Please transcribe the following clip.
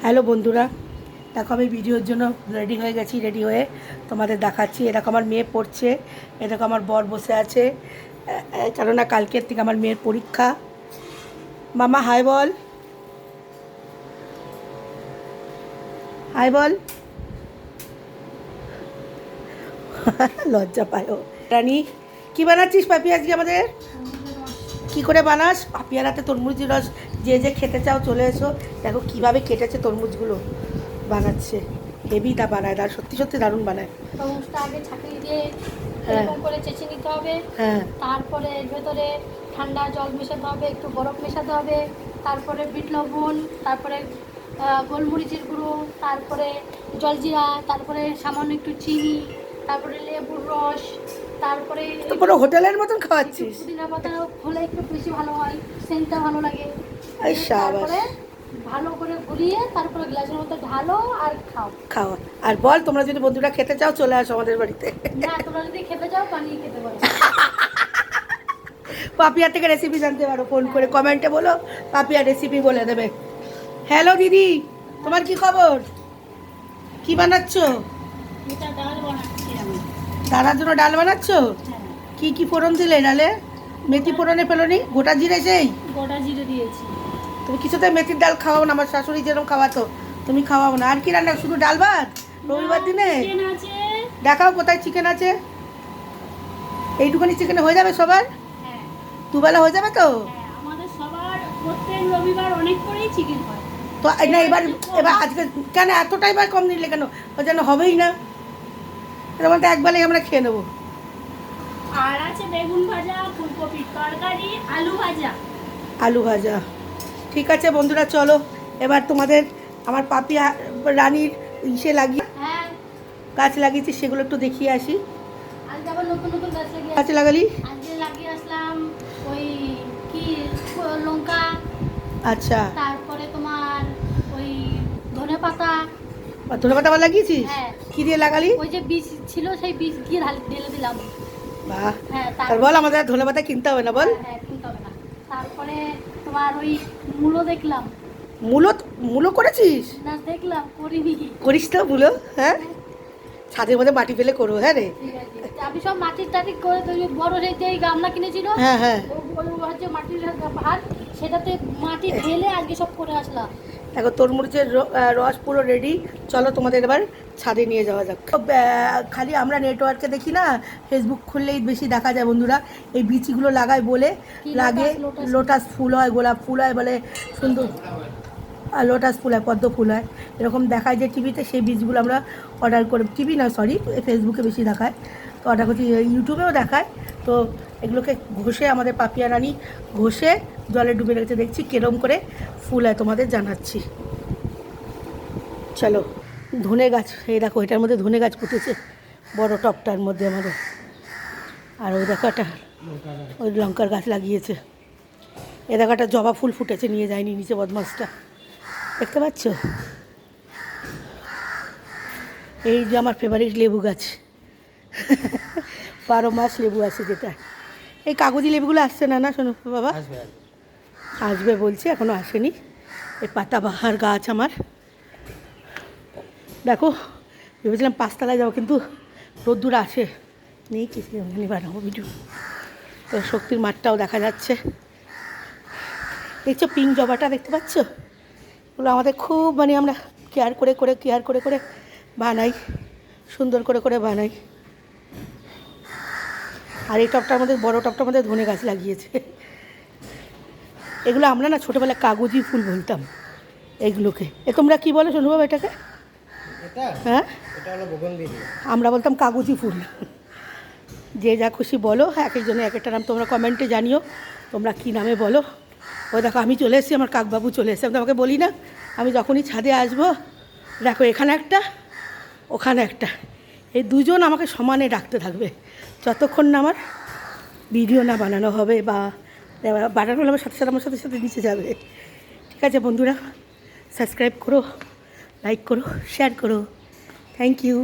Hello বন্ধুরা, দেখো আমি ভিডিওর জন্য রেডি হয়ে গেছি। রেডি হয়ে তোমাদের দেখাচ্ছি। এরকম আমার মেয়ে পড়ছে, এরকম আমার বর বসে আছে, কেননা কালকের থেকে আমার মেয়ের পরীক্ষা। মামা হাই বল, হাই বল। লজ্জা পায় ও। রানী কী বানাচ্ছিস পাপি আজকে আমাদের? কি করে বানাস? পাপিয়ার হাতে তরমুজের রস, যে যে খেতে চাও চলে এসো। দেখো কীভাবে কেটেছে তরমুজগুলো, বানাচ্ছে হেভি। তা বানায়, আর সত্যি সত্যি দারুণ বানায়। তরমুজটা আগে ছাঁকনি দিয়ে এরকম করে চেঁচে নিতে হবে। হ্যাঁ, তারপরে এর ভেতরে ঠান্ডা জল মেশাতে হবে, একটু বরফ মেশাতে হবে, তারপরে বিট লবণ, তারপরে গোলমরিচের গুঁড়ো, তারপরে জলজিরা, তারপরে সামান্য একটু চিনি, তারপরে লেবুর রস, তারপরে তো পুরো হোটেলের মতন খাওয়াচ্ছিস। পুদিনা পাতা হলে একটু বেশি ভালো হয়, সেন্টটা ভালো লাগে। এই সাবাস। তারপরে ভালো করে গুলিয়ে তারপরে গ্লাসের মধ্যে ঢালো আর খাও। খাওয়া। আর বল, তোমরা যদি বন্ধুরা খেতে চাও চলে আসো আমাদের বাড়িতে। না, তোমরা যদি খেতে চাও বানিয়ে খেতে পারো। পাপিয়ার থেকে রেসিপি জানতে পারো, ফোন করে কমেন্টে বলো, পাপিয়ার রেসিপি বলে দেবে। হ্যালো দিদি, তোমার কি খবর? কি বানাচ্ছ? এটা ডাল বানাচ্ছি আমি। দাদার জন্য ডাল বানাচ্ছ? হ্যাঁ, কি কি ফোড়ন দিলে ডালে? মেথি ফোড়নে পেলোনি? গোটা জিরে সেই? গোটা জিরে দিয়েছি। তুমি কিছুতে মেথির ডাল খাওয়াও না, আমার শাশুড়ি যেরকম খাওয়াতো তুমি খাওয়াও না। আর কি রান্না? শুধু ডাল ভাত রবিবার দিনে? চিকেন আছে। দেখাও কোথায় চিকেন আছে। এইটুখানি চিকেনে হয়ে যাবে সবার? হ্যাঁ, দুবেলা হয়ে যাবে তো? হ্যাঁ, আমাদের সবার প্রত্যেক রবিবার অনেক করেই চিকেন হয়। তো না, এবার এবার আজকে কেন এতটাই বার কম নিলে কেন? ও যেন হবেই না, এরকম তো একবেলাই আমরা খেয়ে নেবো। আর আছে বেগুন ভাজা, ফুলকপির তরকারি, আলু ভাজা। আলু ভাজা। ঠিক আছে বন্ধুরা, চলো এবার তোমাদের আমার পাপি রানীর ইসে লাগিয়ে হ্যাঁ, গাছ লাগিয়েছি, সেগুলো একটু দেখিয়ে আসি। আজকে আবার নতুন নতুন গাছ লাগিয়ে গাছ লাগালি? আজকে লাগিয়ে আসলাম ওই কি লঙ্কা, আচ্ছা, তারপরে তোমার ওই ধনেপাতা। ধনেপাতা আবার লাগিয়েছিস? হ্যাঁ, কি দিয়ে লাগালি? ওই যে বীজ ছিল সেই বীজ দিয়ে ঢেলে দিলাম। বাহ। হ্যাঁ, আর বল, আমাদের আর ধনেপাতা কিনতে হবে না বল। হ্যাঁ, কিনতে হবে না। তারপরে তোমার ওই মূলো দেখলাম। মূলো? মূলো করেছিস? না, দেখলাম, করিনি। করিস তো মূলো? হ্যাঁ, ছাদের মধ্যে মাটি ফেলে করবো। হ্যাঁ রে। ঠিক আছে, আমি সব মাটির টাটি করে তৈরি বড় যে গামলা কিনেছিল। হ্যাঁ হ্যাঁ, ওই হচ্ছে মাটির ভাত, সেটাতে মাটি ঢেলে আজকে সব করে আসলাম। দেখো তরমুজের রস পুরো রেডি। চলো তোমাদের এবার ছাদে নিয়ে যাওয়া যাক। খালি আমরা নেটওয়ার্কে দেখি না, ফেসবুক খুললেই বেশি দেখা যায় বন্ধুরা। এই বিচিগুলো লাগায় বলে লাগে। লোটাস ফুল হয়, গোলাপ ফুল হয় বলে, সুন্দর। আর লোটাস ফুল হয়, পদ্ম ফুল হয়, এরকম দেখায় যে টিভিতে। সেই বীজগুলো আমরা অর্ডার করে, টিভি না সরি, ফেসবুকে বেশি দেখায়, তো অর্ডার করছি। ইউটিউবেও দেখায়। তো এগুলোকে ঘষে আমাদের পাপিয়া রানী ঘষে জলে ডুবে রেখেছে, দেখছি কেরম করে ফুল হয় তোমাদের জানাচ্ছি। চলো। ধনে গাছ, এই দেখো এটার মধ্যে ধনে গাছ পুঁতেছে বড় টপটার মধ্যে আমাদের। আর ওই দেখো একটা ওই লঙ্কার গাছ লাগিয়েছে। এ দেখো একটা জবা ফুল ফুটেছে, নিয়ে যায়নি নিচে বদমাসটা, দেখতে পাচ্ছ? এই যে আমার ফেভারিট লেবু গাছ। 12 মাস লেবু আছে যেটা। এই কাগজি লেবুগুলো আসছে না? না শোনো বাবা, আসবে বলছি, এখনও আসেনি। এই পাতাবাহার গাছ আমার। দেখো, ভেবেছিলাম 5 তলায় যাবো, কিন্তু রোদ্দুর আসে নেই, কিছু এমনি বানাবো ভিডিও। তো শক্তির মাঠটাও দেখা যাচ্ছে, দেখছো? পিঙ্ক জবাটা দেখতে পাচ্ছ? ওগুলো আমাদের খুব, মানে আমরা কেয়ার করে বানাই, সুন্দর করে বানাই। আর এই টবটার মধ্যে, বড় টবটার মধ্যে ধনে গাছ লাগিয়েছে। এগুলো আমরা না ছোটোবেলায় কাগজি ফুল বলতাম এইগুলোকে। তোমরা কি বলো শোনো বাবা এটাকে? হ্যাঁ, আমরা বলতাম কাগজি ফুল। যে যা খুশি বলো, এক একজনের এক একটা নাম তোমরা কমেন্টে জানিও তোমরা কী নামে বলো। ওই দেখো আমি চলে এসেছি, আমার কাকবাবু চলে এসেছে। আমি তোমাকে বলি না, আমি যখনই ছাদে আসবো, দেখো এখানে একটা, ওখানে একটা, এই দুজন আমাকে সমানে ডাকতে থাকবে যতক্ষণ না আমার ভিডিও না বানানো হবে, বা বানানো হলে আমার সাথে সাথে নিচে যাবে। ঠিক আছে বন্ধুরা, সাবস্ক্রাইব করো, লাইক করো, শেয়ার করো। Thank you.